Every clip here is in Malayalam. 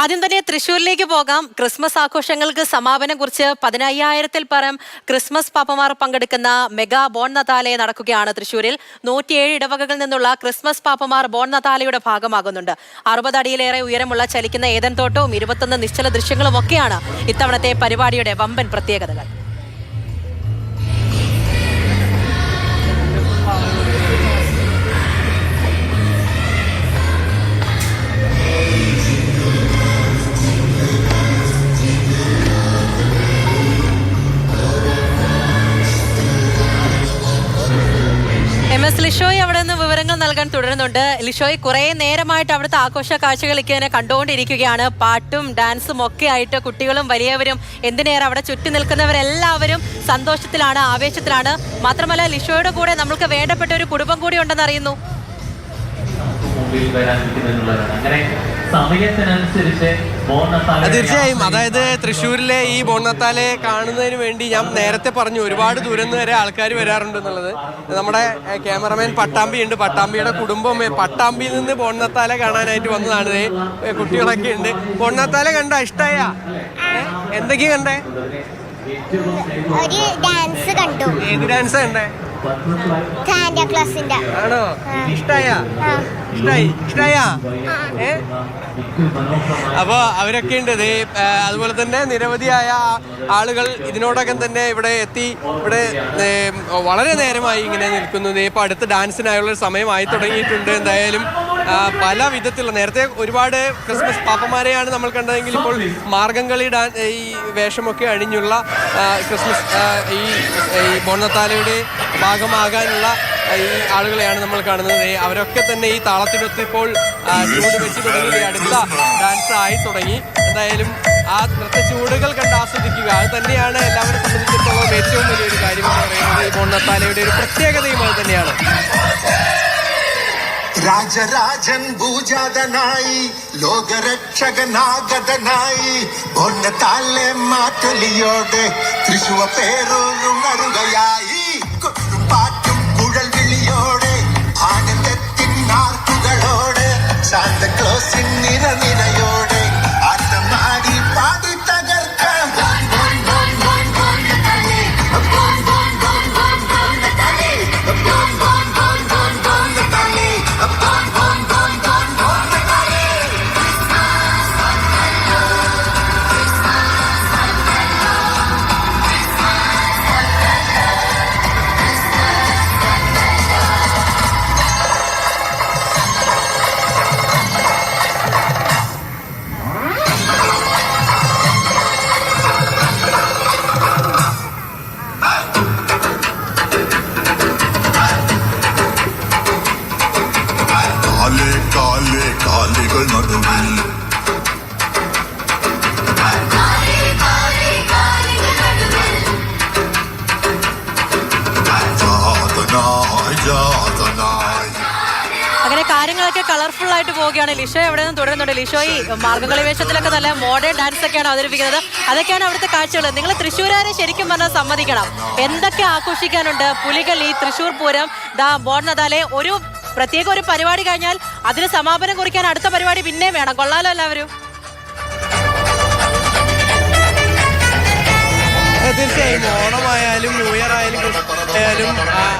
ആദ്യം തന്നെ തൃശ്ശൂരിലേക്ക് പോകാം. ക്രിസ്മസ് ആഘോഷങ്ങൾക്ക് സമാപനം കുറിച്ച് 15,000-ൽ പരം ക്രിസ്മസ് പാപ്പമാർ പങ്കെടുക്കുന്ന മെഗാ ബോൺ നതാലെ നടക്കുകയാണ് തൃശ്ശൂരിൽ. 107 ഇടവകകളിൽ നിന്നുള്ള ക്രിസ്മസ് പാപ്പമാർ ബോൺ നതാലയുടെ ഭാഗമാകുന്നുണ്ട്. 60 അടിയിലേറെ ഉയരമുള്ള ചലിക്കുന്ന ഏദൻ തോട്ടവും 21 നിശ്ചല ദൃശ്യങ്ങളും ഒക്കെയാണ് ഇത്തവണത്തെ പരിപാടിയുടെ വമ്പൻ പ്രത്യേകതകൾ. MS ലിഷോയ് അവിടെ നിന്ന് വിവരങ്ങൾ നൽകാൻ തുടരുന്നുണ്ട്. ലിഷോയ്, കുറെ നേരമായിട്ട് അവിടുത്തെ ആഘോഷ കാഴ്ചകളൊക്കെ കണ്ടുകൊണ്ടിരിക്കുകയാണ്. പാട്ടും ഡാൻസും ഒക്കെ ആയിട്ട് കുട്ടികളും വലിയവരും എന്തിനേറെ അവിടെ ചുറ്റി നിൽക്കുന്നവരെല്ലാവരും സന്തോഷത്തിലാണ്, ആവേശത്തിലാണ്. മാത്രമല്ല ലിഷോയുടെ കൂടെ നമ്മൾക്ക് വേണ്ടപ്പെട്ട ഒരു കുടുംബം കൂടി ഉണ്ടെന്ന് അറിയുന്നു. തീർച്ചയായും, അതായത് തൃശ്ശൂരിലെ ഈ ബോൺ നത്താലെ കാണുന്നതിന് വേണ്ടി ഞാൻ നേരത്തെ പറഞ്ഞു ഒരുപാട് ദൂരം നിന്ന് വരെ ആൾക്കാർ വരാറുണ്ട് എന്നുള്ളത്. നമ്മുടെ ക്യാമറമാൻ പട്ടാമ്പി ഉണ്ട്, പട്ടാമ്പിയുടെ കുടുംബം പട്ടാമ്പിയിൽ നിന്ന് ബോൺ നത്താലെ കാണാനായിട്ട് വന്നതാണ്. കുട്ടികളൊക്കെ ഉണ്ട്. ബോൺ നത്താലെ കണ്ട ഇഷ്ടായ? എന്തൊക്കെയാ കണ്ടേ? ഒരു ഡാൻസ് കണ്ടു. ഏത് ഡാൻസാ കണ്ടേ? ആണോ? ഇഷ്ടായ? അപ്പൊ അവരൊക്കെ ഉണ്ട്. അതുപോലെ തന്നെ നിരവധിയായ ആളുകൾ ഇതിനോടകം തന്നെ ഇവിടെ എത്തി. ഇവിടെ വളരെ നേരമായി ഇങ്ങനെ നിൽക്കുന്നത്. ഇപ്പൊ അടുത്ത ഡാൻസിനായുള്ള സമയമായി തുടങ്ങിയിട്ടുണ്ട്. എന്തായാലും പല വിധത്തിലുള്ള, നേരത്തെ ഒരുപാട് ക്രിസ്മസ് പാപ്പമാരെയാണ് നമ്മൾ കണ്ടതെങ്കിൽ ഇപ്പോൾ മാർഗംകളി ഈ വേഷമൊക്കെ അണിഞ്ഞുള്ള ക്രിസ്മസ് ഈ ബോൺ നത്താലയുടെ ഭാഗമാകാനുള്ള ഈ ആളുകളെയാണ് നമ്മൾ കാണുന്നത്. അവരൊക്കെ തന്നെ ഈ താളത്തിനൊത്ത് ഇപ്പോൾ ചൂട് വെച്ച് തുടങ്ങി, അടുത്ത ഡാൻസ് ആയി തുടങ്ങി. എന്തായാലും ആ നൃത്ത ചൂടുകൾ കണ്ട് ആസ്വദിക്കുക, അത് തന്നെയാണ് എല്ലാവരെ സംബന്ധിച്ചിടത്തോളം ഏറ്റവും വലിയൊരു കാര്യം എന്ന് പറയുന്നത്. ഈ ബോൺ നത്താലയുടെ ഒരു പ്രത്യേകതയും അത് തന്നെയാണ്. രാജരാജൻ ഭൂജാതനായി ലോകരക്ഷകനാഗതനായി ബോൺ നത്താലെ മാറ്റൊലിയോടെ തൃശൂർ പേരുണരുകയായി. കൊട്ടും പാട്ടും കുഴൽ വിളിയോടെ ആനന്ദത്തിൻ നാർക്കുകളോടെ സാന്താക്ലോസിൻ നിറനിരയോടെ ആട്ടം ആടി പാടി തകർക്കാം. കാലികൾ നടുവിൽ അങ്ങനെ കാര്യങ്ങളൊക്കെ കളർഫുൾ ആയിട്ട് പോവുകയാണ്. ലിഷോയ് അവിടെ നിന്ന് തുടരുന്നുണ്ട്. ലിഷോയ്, മാർഗംകളി വേഷത്തിലൊക്കെ നല്ല മോഡേൺ ഡാൻസ് ഒക്കെയാണ് അവതരിപ്പിക്കുന്നത്. അതൊക്കെയാണ് അവിടുത്തെ കാഴ്ചകൾ. നിങ്ങൾ തൃശ്ശൂരാരെ ശരിക്കും പറഞ്ഞാൽ സമ്മതിക്കണം. എന്തൊക്കെ ആഘോഷിക്കാനുണ്ട്. പുലികളി, തൃശ്ശൂർ പൂരം, ബോൺ നതാലെ, ഒരു പ്രത്യേക ഒരു പരിപാടി കഴിഞ്ഞാൽ അതിന് സമാപനം കുറിക്കാൻ അടുത്ത പരിപാടി പിന്നെ വേണം. കൊള്ളാലോ എല്ലാവരും. തീർച്ചയായും ഓണമായാലും ന്യൂ ഇയർ ആയാലും ആയാലും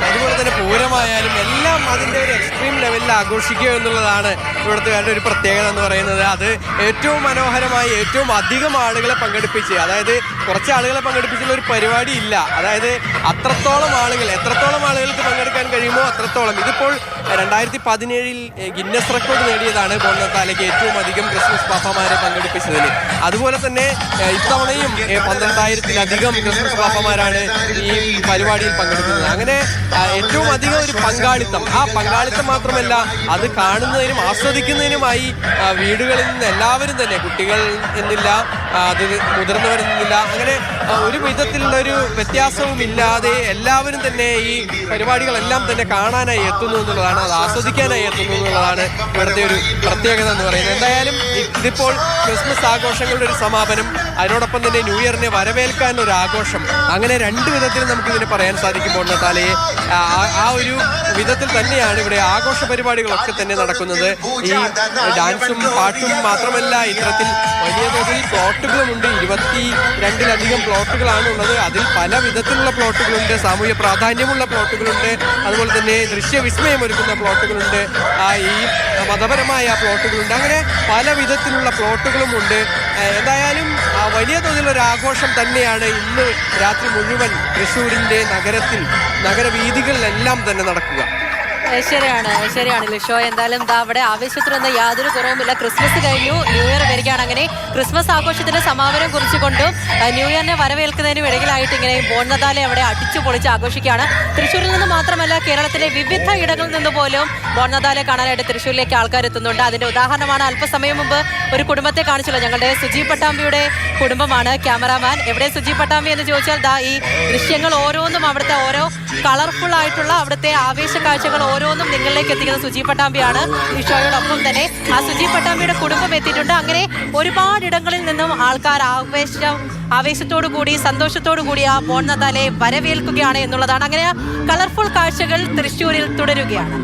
അതുപോലെ തന്നെ പൂരമായാലും എല്ലാം അതിൻ്റെ ഒരു എക്സ്ട്രീം ലെവലിൽ ആഘോഷിക്കുക എന്നുള്ളതാണ് ഇവിടുത്തെ ഒരു പ്രത്യേകത എന്ന് പറയുന്നത്. അത് ഏറ്റവും മനോഹരമായി ഏറ്റവും അധികം ആളുകളെ പങ്കെടുപ്പിച്ച്, അതായത് കുറച്ച് ആളുകളെ പങ്കെടുപ്പിച്ചുള്ള ഒരു പരിപാടി ഇല്ല. അതായത് എത്രത്തോളം ആളുകൾക്ക് പങ്കെടുക്കാൻ കഴിയുമോ അത്രത്തോളം. ഇതിപ്പോൾ 2017 ഗിന്നസ് റെക്കോർഡ് നേടിയതാണ് ബോൺ നത്താലയ്ക്ക് ഏറ്റവും അധികം ക്രിസ്മസ് പാപ്പമാരെ പങ്കെടുപ്പിച്ചതിന്. അതുപോലെ തന്നെ ഇത്തവണയും 12,000-ലധികം ക്രിസ്മസ് പാപ്പമാരാണ് ഈ പരിപാടിയിൽ പങ്കെടുക്കുന്നത്. അങ്ങനെ ഏറ്റവും അധികം ഒരു പങ്കാളിത്തം. ആ പങ്കാളിത്തം മാത്രമല്ല, അത് കാണുന്നതിനും ആസ്വദിക്കുന്നതിനുമായി വീടുകളിൽ നിന്ന് എല്ലാവരും തന്നെ, കുട്ടികൾ എന്നില്ല, അത് മുതിർന്നവരൊന്നുമില്ല, അങ്ങനെ ഒരു വിധത്തിലുള്ള ഒരു വ്യത്യാസവും ഇല്ലാതെ എല്ലാവരും തന്നെ ഈ പരിപാടികളെല്ലാം തന്നെ കാണാനായി എത്തുന്നു എന്നുള്ളതാണ്, അത് ആസ്വദിക്കാനായി എത്തുന്നു എന്നുള്ളതാണ് ഇവിടുത്തെ ഒരു പ്രത്യേകത എന്ന് പറയുന്നത്. എന്തായാലും ഇതിപ്പോൾ ക്രിസ്മസ് ആഘോഷങ്ങളുടെ ഒരു സമാപനം, അതിനോടൊപ്പം തന്നെ ന്യൂ ഇയറിനെ വരവേൽക്കാൻ ഒരു ആഘോഷം, അങ്ങനെ രണ്ട് വിധത്തിൽ നമുക്ക് ഇതിനെ പറയാൻ സാധിക്കും. ബോൺനത്താലയെ ആ ഒരു വിധത്തിൽ തന്നെയാണ് ഇവിടെ ആഘോഷ പരിപാടികളൊക്കെ തന്നെ നടക്കുന്നത്. ഈ ഡാൻസും പാട്ടും മാത്രമല്ല, ഇത്തരത്തിൽ വലിയ തോതിൽ പ്ലോട്ടുകളുമുണ്ട്. 22-ലധികം പ്ലോട്ടുകളാണ് ഉള്ളത്. അതിൽ പല വിധത്തിലുള്ള പ്ലോട്ടുകളുണ്ട്, സാമൂഹ്യ പ്രാധാന്യമുള്ള പ്ലോട്ടുകളുണ്ട്, അതുപോലെ തന്നെ ദൃശ്യവിസ്മയമൊരുക്കുന്ന പ്ലോട്ടുകളുണ്ട്, ഈ മതപരമായ പ്ലോട്ടുകളുണ്ട്, അങ്ങനെ പല വിധത്തിലുള്ള പ്ലോട്ടുകളുമുണ്ട്. എന്തായാലും വലിയ തോതിലുള്ള ഒരു ആഘോഷം തന്നെയാണ് ഇന്ന് രാത്രി മുഴുവൻ തൃശ്ശൂരിൻ്റെ നഗരവീഥികളിലെല്ലാം തന്നെ നടക്കുക. ശരിയാണ് ലിഷോ. എന്തായാലും അവിടെ ആവേശത്തിനൊന്നും യാതൊരു കുറവുമില്ല. ക്രിസ്മസ് കഴിഞ്ഞു, ന്യൂ ഇയർ വരികയാണ്. അങ്ങനെ ക്രിസ്മസ് ആഘോഷത്തിന്റെ സമാപനം കുറിച്ചുകൊണ്ടും ന്യൂ ഇയറിനെ വരവേൽക്കുന്നതിനും ഇടയിലായിട്ട് ഇങ്ങനെ ബോൺനതാലെ അവിടെ അടിച്ചു പൊളിച്ച് ആഘോഷിക്കുകയാണ്. തൃശ്ശൂരിൽ നിന്ന് മാത്രമല്ല, കേരളത്തിലെ വിവിധ ഇടങ്ങളിൽ നിന്ന് പോലും ബോൺനതാലെ കാണാനായിട്ട് തൃശ്ശൂരിലേക്ക് ആൾക്കാർ എത്തുന്നുണ്ട്. അതിന്റെ ഉദാഹരണമാണ് അല്പസമയം മുമ്പ് ഒരു കുടുംബത്തെ കാണിച്ചല്ലോ. ഞങ്ങളുടെ സുജി പട്ടാമ്പിയുടെ കുടുംബമാണ് ക്യാമറാമാൻ. എവിടെ സുജി പട്ടാമ്പി എന്ന് ചോദിച്ചാൽ ഈ ദൃശ്യങ്ങൾ ഓരോന്നും, അവിടുത്തെ ഓരോ കളർഫുൾ ആയിട്ടുള്ള അവിടുത്തെ ആവേശ കാഴ്ചകൾ ഓരോന്നും നിങ്ങളിലേക്ക് എത്തിക്കുന്ന സുജി പട്ടാമ്പിയാണ്. ഈ ഷോയോടൊപ്പം തന്നെ ആ സുജി പട്ടാമ്പിയുടെ കുടുംബം എത്തിയിട്ടുണ്ട്. അങ്ങനെ ഒരുപാട് ഇടങ്ങളിൽ നിന്നും ആൾക്കാർ ആവേശത്തോടു കൂടി, സന്തോഷത്തോടു കൂടി ആ ബോൺനതാലെ വരവേൽക്കുകയാണ് എന്നുള്ളതാണ്. അങ്ങനെ കളർഫുൾ കാഴ്ചകൾ തൃശ്ശൂരിൽ തുടരുകയാണ്.